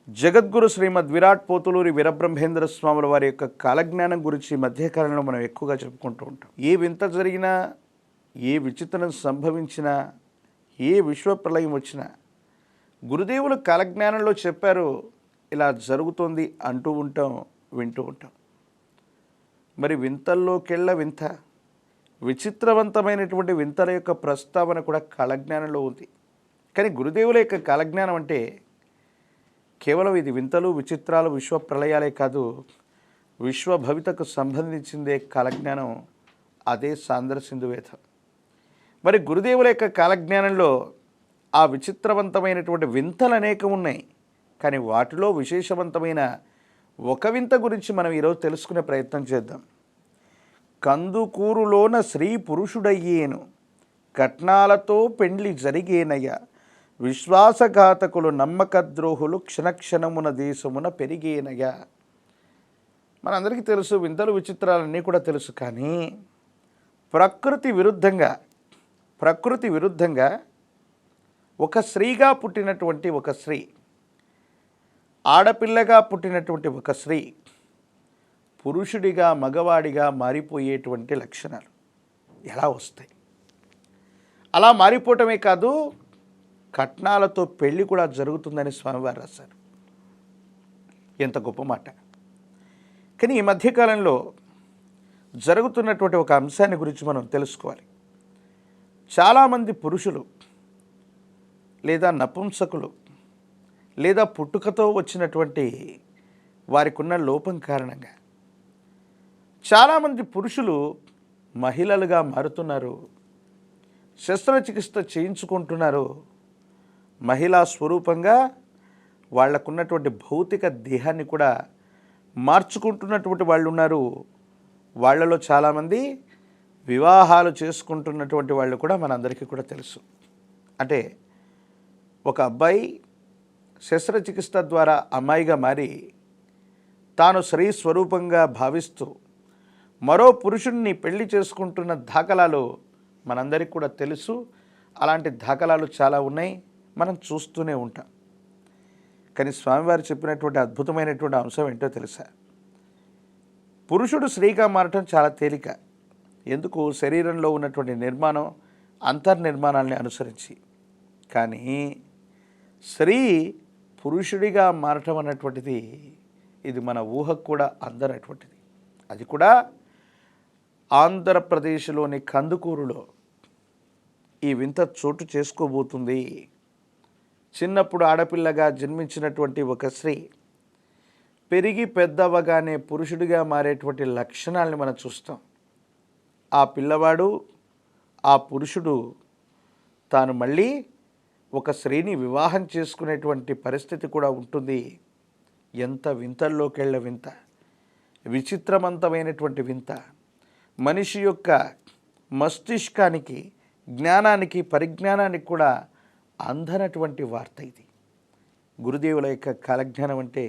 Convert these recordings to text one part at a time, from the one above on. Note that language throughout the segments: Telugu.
జగద్గురు శ్రీమద్ విరాట్ పోతులూరి వీరబ్రహ్మేంద్ర స్వాముల వారి యొక్క కాలజ్ఞానం గురించి ఈ మధ్యకాలంలో మనం ఎక్కువగా చెప్పుకుంటూ ఉంటాం. ఏ వింత జరిగినా, ఏ విచిత్రం సంభవించినా, ఏ విశ్వప్రళయం వచ్చినా గురుదేవులు కాలజ్ఞానంలో చెప్పారు, ఇలా జరుగుతుంది అంటూ ఉంటాం, వింటూ ఉంటాం. మరి వింతల్లోకెళ్ళ వింత, విచిత్రవంతమైనటువంటి వింతల యొక్క ప్రస్తావన కూడా కాలజ్ఞానంలో ఉంది. కానీ గురుదేవుల యొక్క కాలజ్ఞానం అంటే కేవలం ఇది వింతలు, విచిత్రాలు, విశ్వ ప్రళయాలే కాదు, విశ్వ భవితకు సంబంధించిందే కాలజ్ఞానం. అదే సాంద్ర సింధు వేదం. మరి గురుదేవుల యొక్క కాలజ్ఞానంలో ఆ విచిత్రవంతమైనటువంటి వింతలు అనేకం ఉన్నాయి. కానీ వాటిలో విశేషవంతమైన ఒక వింత గురించి మనం ఈరోజు తెలుసుకునే ప్రయత్నం చేద్దాం. కందుకూరులోన స్త్రీ పురుషుడయ్యేను, కట్నాలతో పెండ్లి జరిగేనయ్య, విశ్వాసఘాతకులు నమ్మకద్రోహులు క్షణక్షణమున దేశమున పెరిగేనయ్య. మనందరికీ తెలుసు, వింతలు విచిత్రాలన్నీ కూడా తెలుసు. కానీ ప్రకృతి విరుద్ధంగా ఒక స్త్రీగా పుట్టినటువంటి ఒక స్త్రీ, ఆడపిల్లగా పుట్టినటువంటి ఒక స్త్రీ పురుషుడిగా, మగవాడిగా మారిపోయేటువంటి లక్షణాలు ఎలా వస్తాయి? అలా మారిపోవటమే కాదు, కట్నాలతో పెళ్ళి కూడా జరుగుతుందని స్వామివారు రాశారు. ఎంత గొప్ప మాట! కానీ ఈ మధ్యకాలంలో జరుగుతున్నటువంటి ఒక అంశాన్ని గురించి మనం తెలుసుకోవాలి. చాలామంది పురుషులు లేదా నపుంసకులు లేదా పుట్టుకతో వచ్చినటువంటి వారికి ఉన్న లోపం కారణంగా చాలామంది పురుషులు మహిళలుగా మారుతున్నారు, శస్త్రచికిత్స చేయించుకుంటున్నారు, మహిళా స్వరూపంగా వాళ్లకున్నటువంటి భౌతిక దేహాన్ని కూడా మార్చుకుంటున్నటువంటి వాళ్ళు ఉన్నారు. వాళ్ళలో చాలామంది వివాహాలు చేసుకుంటున్నటువంటి వాళ్ళు కూడా మనందరికీ కూడా తెలుసు. అంటే ఒక అబ్బాయి శస్త్రచికిత్స ద్వారా అమ్మాయిగా మారి తాను స్త్రీ స్వరూపంగా భావిస్తూ మరో పురుషుణ్ణి పెళ్లి చేసుకుంటున్న దాఖలాలు మనందరికీ కూడా తెలుసు. అలాంటి దాఖలాలు చాలా ఉన్నాయి, మనం చూస్తూనే ఉంటాం. కానీ స్వామివారు చెప్పినటువంటి అద్భుతమైనటువంటి అంశం ఏంటో తెలుసా? పురుషుడు స్త్రీగా మారటం చాలా తేలిక. ఎందుకు? శరీరంలో ఉన్నటువంటి నిర్మాణం, అంతర్నిర్మాణాన్ని అనుసరించి. కానీ స్త్రీ పురుషుడిగా మారటం అన్నటువంటిది ఇది మన ఊహకు కూడా అందనటువంటిది. అది కూడా ఆంధ్రప్రదేశ్లోని కందుకూరులో ఈ వింత చోటు చేసుకోబోతుంది. చిన్నప్పుడు ఆడపిల్లగా జన్మించినటువంటి ఒక స్త్రీ పెరిగి పెద్దవగానే పురుషుడిగా మారేటువంటి లక్షణాలను మనం చూస్తాం. ఆ పిల్లవాడు, ఆ పురుషుడు తాను మళ్ళీ ఒక స్త్రీని వివాహం చేసుకునేటువంటి పరిస్థితి కూడా ఉంటుంది. ఎంత వింతల్లోకెళ్ళ వింత, విచిత్రవంతమైనటువంటి వింత. మనిషి యొక్క మస్తిష్కానికి, జ్ఞానానికి, పరిజ్ఞానానికి కూడా అందనటువంటి వార్త ఇది. గురుదేవుల యొక్క కాలజ్ఞానం అంటే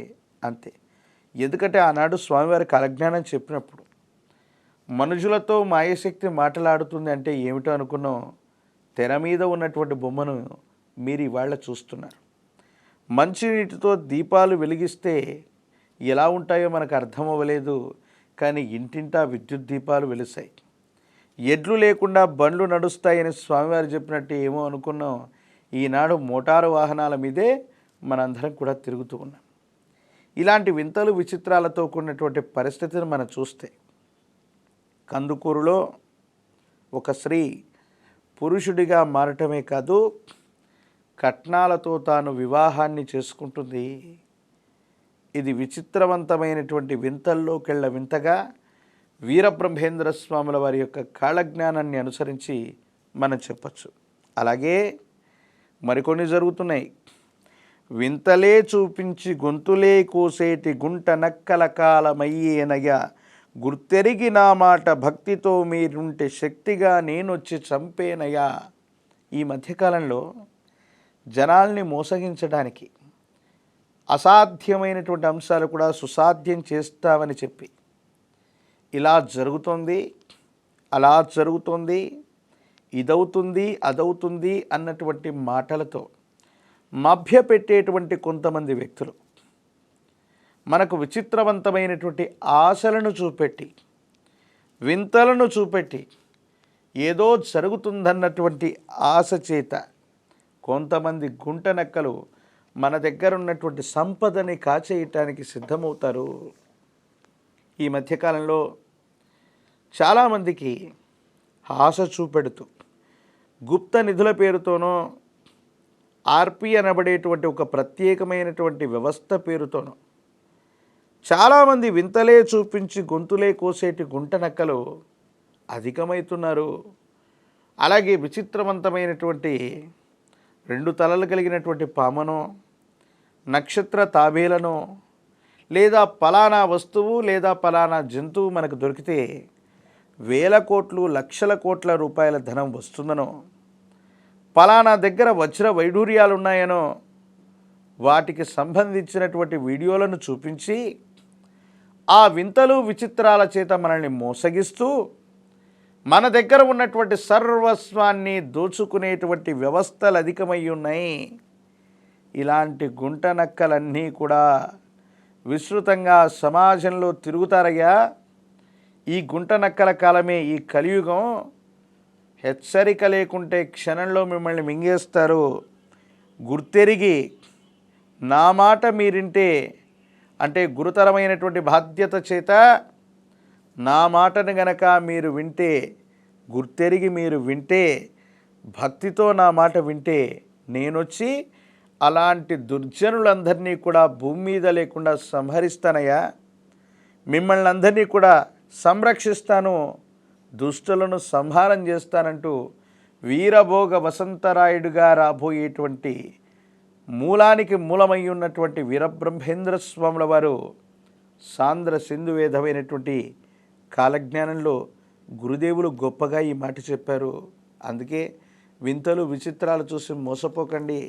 అంతే. ఎందుకంటే ఆనాడు స్వామివారి కాలజ్ఞానం చెప్పినప్పుడు మనుషులతో మాయశక్తి మాట్లాడుతుంది అంటే ఏమిటో అనుకున్నాం. తెర మీద ఉన్నటువంటి బొమ్మను మీరు ఇవాళ చూస్తున్నారు. మంచినీటితో దీపాలు వెలిగిస్తే ఎలా ఉంటాయో మనకు అర్థం అవ్వలేదు. కానీ ఇంటింటా విద్యుత్ దీపాలు వెలిసాయి. ఎడ్లు లేకుండా బండ్లు నడుస్తాయని స్వామివారు చెప్పినట్టు ఏమో అనుకున్నాం. ఈనాడు మోటారు వాహనాల మీదే మనందరం కూడా తిరుగుతూ ఉన్నాం. ఇలాంటి వింతలు విచిత్రాలతో కూడినటువంటి పరిస్థితిని మనం చూస్తే, కందుకూరులో ఒక స్త్రీ పురుషుడిగా మారటమే కాదు, కట్నాలతో తాను వివాహాన్ని చేసుకుంటుంది. ఇది విచిత్రవంతమైనటువంటి వింతల్లోకెళ్ళ వింతగా వీరబ్రహ్మేంద్ర స్వాముల వారి యొక్క కాలజ్ఞానాన్ని అనుసరించి మనం చెప్పచ్చు. అలాగే మరికొన్ని జరుగుతున్నాయి. వింతలే చూపించి గొంతులే కోసేటి గుంట నక్కల కాలమయ్యేనయ్య, గుర్తెరిగి నా మాట భక్తితో మీరుంటే శక్తిగా నేనొచ్చి చంపేనయ్యా. ఈ మధ్యకాలంలో జనాల్ని మోసగించడానికి అసాధ్యమైనటువంటి అంశాలు కూడా సుసాధ్యం చేస్తామని చెప్పి ఇలా జరుగుతుంది, అలా జరుగుతుంది, ఇదవుతుంది, అదవుతుంది అన్నటువంటి మాటలతో మభ్యపెట్టేటువంటి కొంతమంది వ్యక్తులు మనకు విచిత్రవంతమైనటువంటి ఆశలను చూపెట్టి, వింతలను చూపెట్టి, ఏదో జరుగుతుందన్నటువంటి ఆశ చేత కొంతమంది గుంట నక్కలు మన దగ్గర ఉన్నటువంటి సంపదని కాచేయటానికి సిద్ధమవుతారు. ఈ మధ్యకాలంలో చాలామందికి ఆశ చూపెడుతూ గుప్త నిధుల పేరుతోనో, ఆర్పి అనబడేటువంటి ఒక ప్రత్యేకమైనటువంటి వ్యవస్థ పేరుతోనో చాలామంది వింతలే చూపించి గొంతులే కోసేటి గుంట నక్కలు అధికమవుతున్నారు. అలాగే విచిత్రవంతమైనటువంటి 2 తలలు కలిగినటువంటి పామునో, నక్షత్ర తాబేలనో, లేదా పలానా వస్తువు లేదా పలానా జంతువు మనకు దొరికితే వేల కోట్లు, లక్షల కోట్ల రూపాయల ధనం వస్తుందనో, పలానా దగ్గర వజ్ర వైడూర్యాలు ఉన్నాయనో వాటికి సంబంధించినటువంటి వీడియోలను చూపించి ఆ వింతలు విచిత్రాల చేత మనల్ని మోసగిస్తూ మన దగ్గర ఉన్నటువంటి సర్వస్వాన్ని దోచుకునేటువంటి వ్యవస్థలు అధికమై ఉన్నాయి. ఇలాంటి గుంట నక్కలన్నీ కూడా విస్తృతంగా సమాజంలో తిరుగుతారయ్యా. ఈ గుంట నక్కల కాలమే ఈ కలియుగం. హెచ్చరిక లేకుంటే క్షణంలో మిమ్మల్ని మింగేస్తారు. గుర్తెరిగి నా మాట మీరింటే, అంటే గురుతరమైనటువంటి బాధ్యత చేత నా మాటను గనక మీరు వింటే, గుర్తెరిగి మీరు వింటే, భక్తితో నా మాట వింటే, నేనొచ్చి అలాంటి దుర్జనులందరినీ కూడా భూమి మీద లేకుండా సంహరిస్తానయ్యా. మిమ్మల్ని అందరినీ కూడా సంరక్షిస్తాను, దుష్టులను సంహారం చేస్తానంటూ వీరభోగ వసంతరాయుడుగా రాబోయేటువంటి మూలానికి మూలమై ఉన్నటువంటి వీరబ్రహ్మేంద్ర స్వాముల వారు సాంద్ర సింధువేదమైనటువంటి కాలజ్ఞానంలో గురుదేవులు గొప్పగా ఈ మాట చెప్పారు. అందుకే వింతలు విచిత్రాలు చూసి మోసపోకండి.